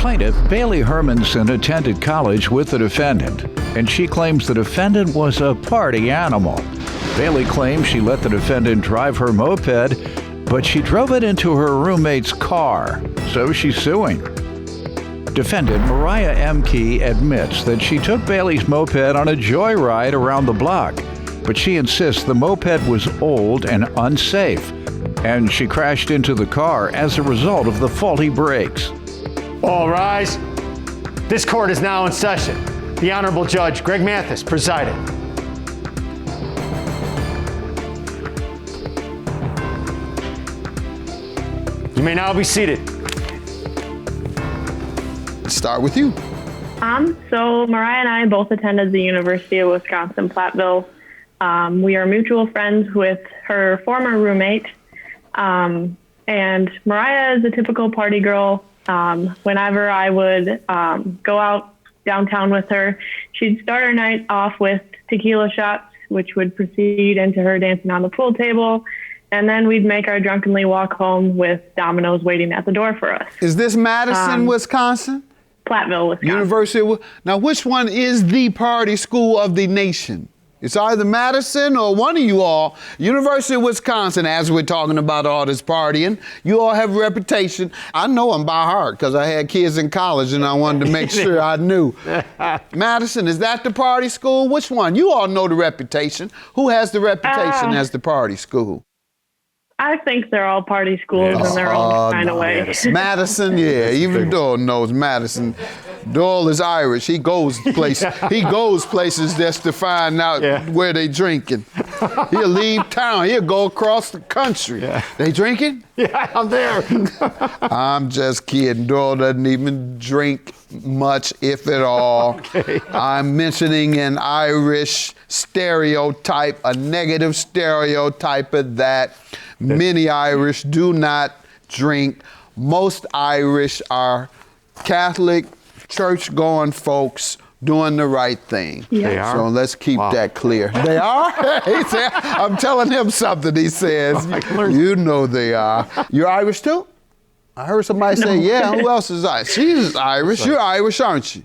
Plaintiff, Bailey Hermanson, attended college with the defendant, and she claims the defendant was a party animal. Bailey claims she let the defendant drive her moped, but she drove it into her roommate's car, so she's suing. Defendant Mariah M. Key admits that she took Bailey's moped on a joyride around the block, but she insists the moped was old and unsafe, and she crashed into the car as a result of the faulty brakes. All rise. This court is now in session. The Honorable Judge Greg Mathis presiding. You may now be seated. Let's start with you. So Mariah and I both attended the University of Wisconsin-Platteville. We are mutual friends with her former roommate. And Mariah is a typical party girl. Whenever I would go out downtown with her, she'd start her night off with tequila shots, which would proceed into her dancing on the pool table. And then we'd make our drunkenly walk home with dominoes waiting at the door for us. Is this Madison, Wisconsin? Platteville, Wisconsin. University. Now, which one is the party school of the nation? It's either Madison or one of you all. University of Wisconsin, as we're talking about all this partying, you all have a reputation. I know them by heart because I had kids in college and I wanted to make sure I knew. Madison, is that the party school? Which one? You all know the reputation. Who has the reputation as the party school? I think they're all party schools in their own kind of way. Madison, yeah, even Doyle knows Madison. Doyle is Irish. He goes places just to find out where they drinking. He'll leave town. He'll go across the country. Yeah. They drinking? Yeah, I'm there. I'm just kidding. Doyle doesn't even drink much, if at all. Okay. I'm mentioning an Irish stereotype, a negative stereotype of that. Many Irish do not drink. Most Irish are Catholic, church-going folks doing the right thing. Yeah. They are? So let's keep that clear. They are? He said, I'm telling him something, he says. You know they are. You're Irish too? I heard somebody say, yeah, who else is Irish? She's Irish. You're Irish, aren't you?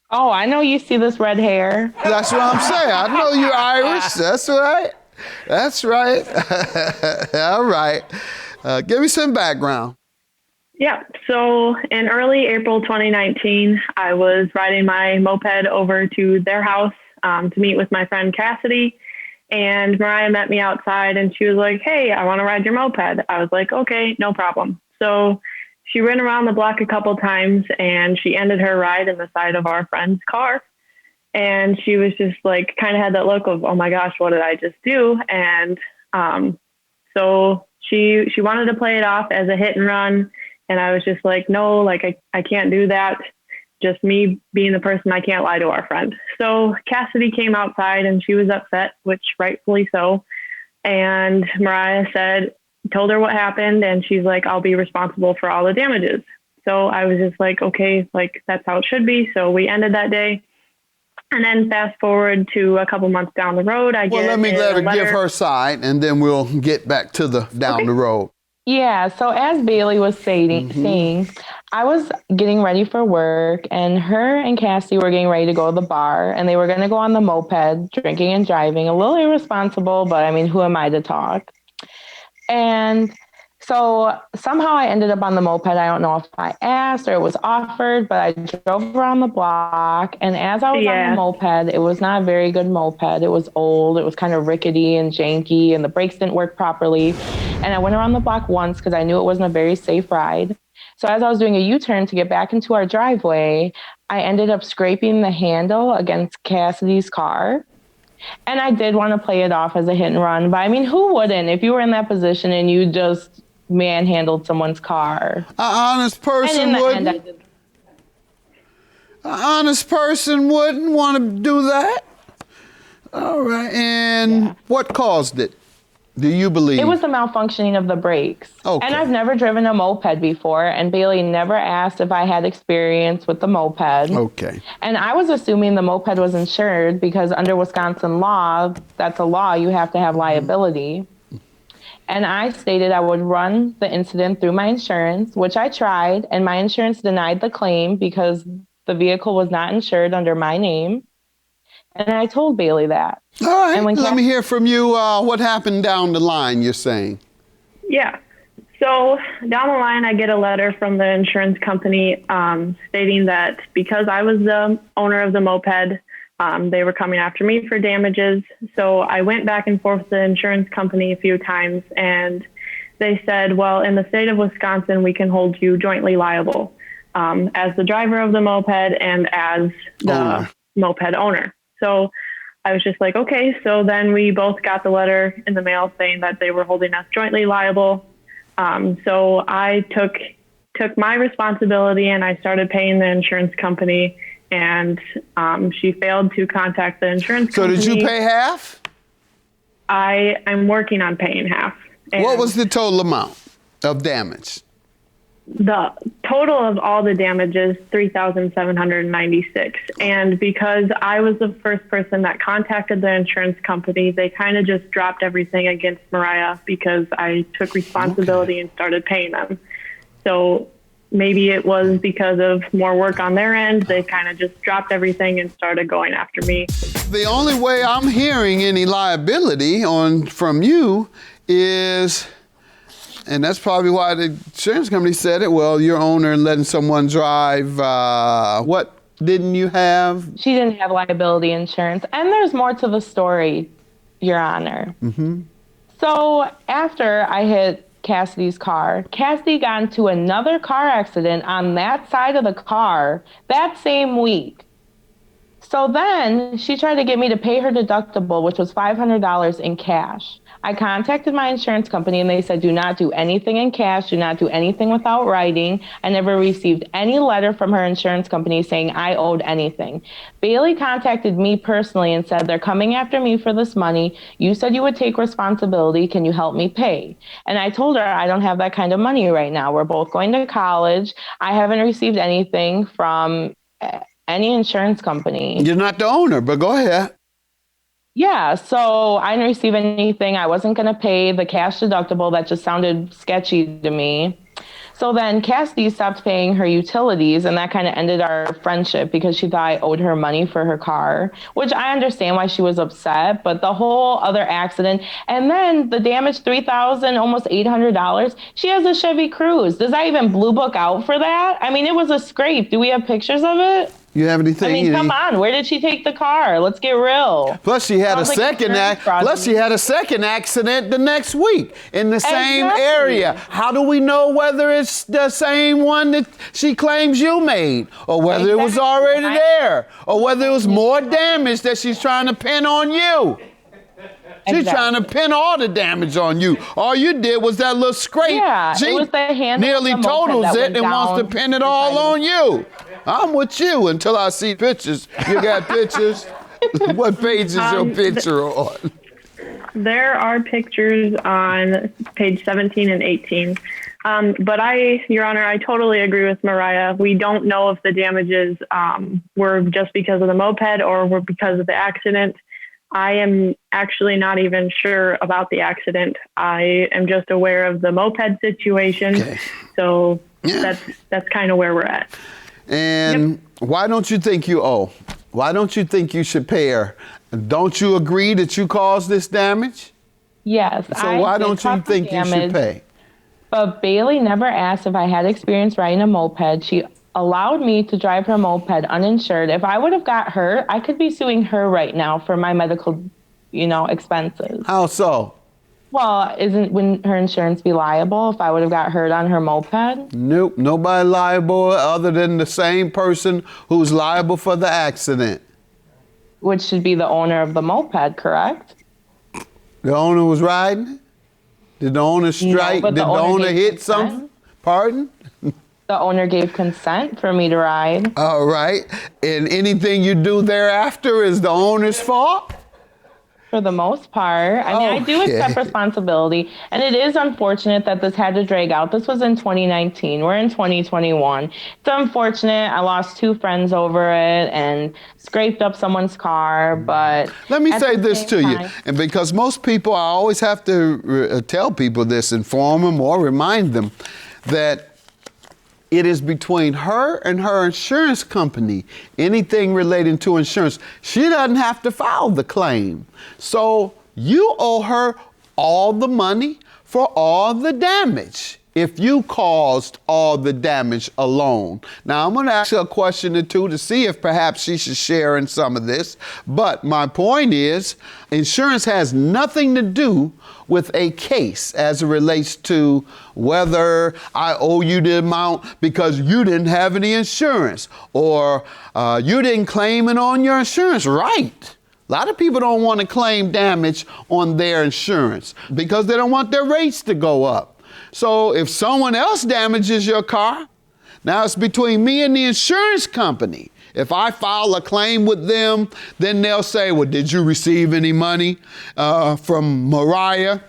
Oh, I know you see this red hair. That's what I'm saying. I know you're Irish. That's right. That's right. All right. Give me some background. Yeah. So in early April 2019, I was riding my moped over to their house to meet with my friend Cassidy. And Mariah met me outside and she was like, hey, I want to ride your moped. I was like, okay, no problem. So she ran around the block a couple times and she ended her ride in the side of our friend's car. And she was just like, kind of had that look of, oh my gosh, what did I just do? And so she wanted to play it off as a hit and run. And I was just like, no, like I can't do that. Just me being the person, I can't lie to our friend. So Cassidy came outside and she was upset, which rightfully so. And Mariah told her what happened. And she's like, I'll be responsible for all the damages. So I was just like, okay, like that's how it should be. So we ended that day. And then fast forward to a couple months down the road, let me let her give her side and then we'll get back to the down the road. Yeah, so as Bailey was saying, I was getting ready for work and her and Cassie were getting ready to go to the bar and they were going to go on the moped, drinking and driving, a little irresponsible, but I mean, who am I to talk? And so somehow I ended up on the moped. I don't know if I asked or it was offered, but I drove around the block. And as I was on the moped, it was not a very good moped. It was old. It was kind of rickety and janky and the brakes didn't work properly. And I went around the block once because I knew it wasn't a very safe ride. So as I was doing a U-turn to get back into our driveway, I ended up scraping the handle against Cassidy's car. And I did want to play it off as a hit and run. But I mean, who wouldn't? If you were in that position and you just manhandled someone's car. An honest person wouldn't. An honest person wouldn't want to do that. All right. And what caused it? Do you believe? It was the malfunctioning of the brakes. Okay. And I've never driven a moped before, and Bailey never asked if I had experience with the moped. Okay. And I was assuming the moped was insured because under Wisconsin law, that's a law, you have to have liability. And I stated I would run the incident through my insurance, which I tried, and my insurance denied the claim because the vehicle was not insured under my name. And I told Bailey that. All right, And when let me hear from you. What happened down the line, you're saying? Yeah. So down the line, I get a letter from the insurance company stating that because I was the owner of the moped, they were coming after me for damages. So I went back and forth with the insurance company a few times, and they said, well, in the state of Wisconsin, we can hold you jointly liable as the driver of the moped and as the moped owner. So I was just like, okay. So then we both got the letter in the mail saying that they were holding us jointly liable. So I took my responsibility and I started paying the insurance company, and she failed to contact the insurance company. So did you pay half? I'm working on paying half. And what was the total amount of damage? The total of all the damages, $3,796. And because I was the first person that contacted the insurance company, they kind of just dropped everything against Mariah because I took responsibility and started paying them. So maybe it was because of more work on their end. They kind of just dropped everything and started going after me. The only way I'm hearing any liability from you is, and that's probably why the insurance company said it, well, your owner letting someone drive, what didn't you have? She didn't have liability insurance. And there's more to the story, Your Honor. Mm-hmm. So after I hit Cassidy's car, Cassidy got into another car accident on that side of the car that same week. So then she tried to get me to pay her deductible, which was $500 in cash. I contacted my insurance company and they said, do not do anything in cash, do not do anything without writing. I never received any letter from her insurance company saying I owed anything. Bailey contacted me personally and said, they're coming after me for this money. You said you would take responsibility. Can you help me pay? And I told her I don't have that kind of money right now. We're both going to college. I haven't received anything from any insurance company. You're not the owner, but go ahead. Yeah, so I didn't receive anything. I wasn't going to pay the cash deductible. That just sounded sketchy to me. So then Cassidy stopped paying her utilities, and that kind of ended our friendship because she thought I owed her money for her car, which I understand why she was upset, but the whole other accident, and then the damage, $3,000, almost $800. She has a Chevy Cruze. Does that even blue book out for that? I mean, it was a scrape. Do we have pictures of it? You have anything? I mean, come on. Where did she take the car? Let's get real. Plus, she had a second accident the next week in the same area. How do we know whether it's the same one that she claims you made, or whether it was already there, or whether it was more damage that she's trying to pin on you? She's trying to pin all the damage on you. All you did was that little scrape. Yeah, she it was the handle nearly of the totals moped that it and wants to pin it all on you. I'm with you until I see pictures. You got pictures? What page is your picture on? There are pictures on page 17 and 18. But Your Honor, I totally agree with Mariah. We don't know if the damages were just because of the moped or were because of the accident. I am actually not even sure about the accident. I am just aware of the moped situation. Okay. So that's kind of where we're at. And why don't you think you owe? Why don't you think you should pay her? Don't you agree that you caused this damage? Yes. So why don't you think you should pay? But Bailey never asked if I had experience riding a moped. She allowed me to drive her moped uninsured. If I would have got hurt, I could be suing her right now for my medical, expenses. How so? Well, wouldn't her insurance be liable if I would have got hurt on her moped? Nope, nobody liable other than the same person who's liable for the accident. Which should be the owner of the moped, correct? The owner was riding? Did the owner strike? Did the owner hit something? Pardon? The owner gave consent for me to ride. All right. And anything you do thereafter is the owner's fault? for the most part. I mean, I do accept responsibility, and it is unfortunate that this had to drag out. This was in 2019. We're in 2021. It's unfortunate. I lost 2 friends over it and scraped up someone's car, but let me say this to you, and because most people, I always have to tell people this, inform them or remind them that it is between her and her insurance company. Anything relating to insurance, she doesn't have to file the claim. So you owe her all the money for all the damage if you caused all the damage alone. Now, I'm going to ask her a question or two to see if perhaps she should share in some of this. But my point is, insurance has nothing to do with a case as it relates to whether I owe you the amount because you didn't have any insurance or you didn't claim it on your insurance. Right. A lot of people don't want to claim damage on their insurance because they don't want their rates to go up. So if someone else damages your car, now it's between me and the insurance company. If I file a claim with them, then they'll say, well, did you receive any money from Mariah?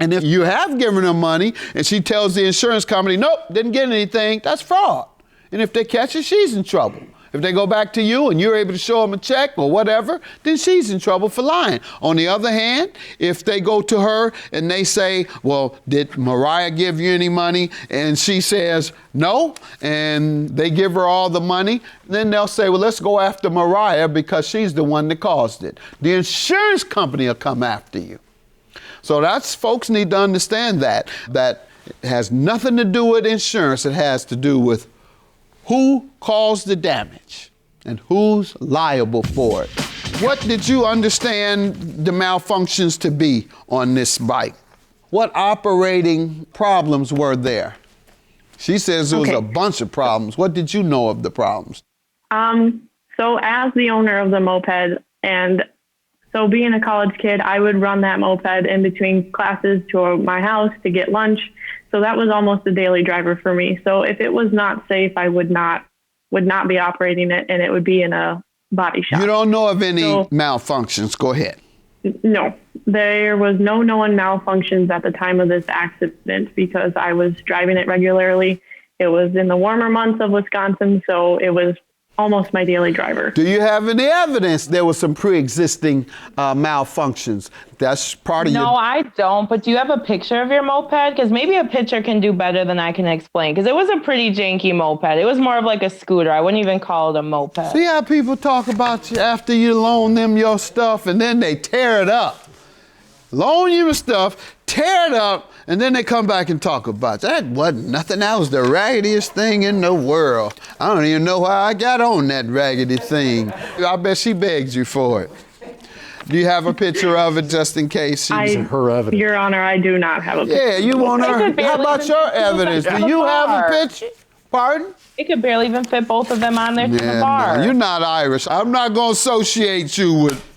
And if you have given her money and she tells the insurance company, nope, didn't get anything, that's fraud. And if they catch her, she's in trouble. If they go back to you and you're able to show them a check or whatever, then she's in trouble for lying. On the other hand, if they go to her and they say, well, did Mariah give you any money? And she says no, and they give her all the money, then they'll say, well, let's go after Mariah because she's the one that caused it. The insurance company will come after you. So folks need to understand that it has nothing to do with insurance. It has to do with who caused the damage and who's liable for it. What did you understand the malfunctions to be on this bike? What operating problems were there? She says there was a bunch of problems. What did you know of the problems? So as the owner of the moped, and so being a college kid, I would run that moped in between classes to my house to get lunch. So that was almost a daily driver for me. So if it was not safe, I would not be operating it, and it would be in a body shop. You don't know of any malfunctions? Go ahead. No, there was no known malfunctions at the time of this accident because I was driving it regularly. It was in the warmer months of Wisconsin, so it was almost my daily driver. Do you have any evidence there was some pre-existing malfunctions? That's part of your... No, I don't. But do you have a picture of your moped? Because maybe a picture can do better than I can explain. Because it was a pretty janky moped. It was more of like a scooter. I wouldn't even call it a moped. See how people talk about you after you loan them your stuff and then they tear it up. Loan you stuff, tear it up, and then they come back and talk about it. That wasn't nothing. That was the raggediest thing in the world. I don't even know how I got on that raggedy thing. I bet she begged you for it. Do you have a picture of it just in case? Her evidence. Your Honor, I do not have a picture. Yeah, you want her. How about your evidence? Do you have a picture? Pardon? It could barely even fit both of them on there to the bar. No, you're not Irish. I'm not going to associate you with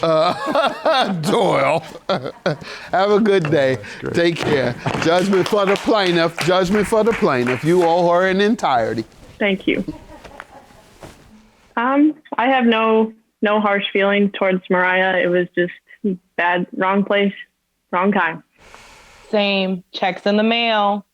Doyle. Have a good day. Take care. Judgment for the plaintiff. Judgment for the plaintiff. You owe her in entirety. Thank you. I have no harsh feelings towards Mariah. It was just bad, wrong place, wrong time. Same. Checks in the mail.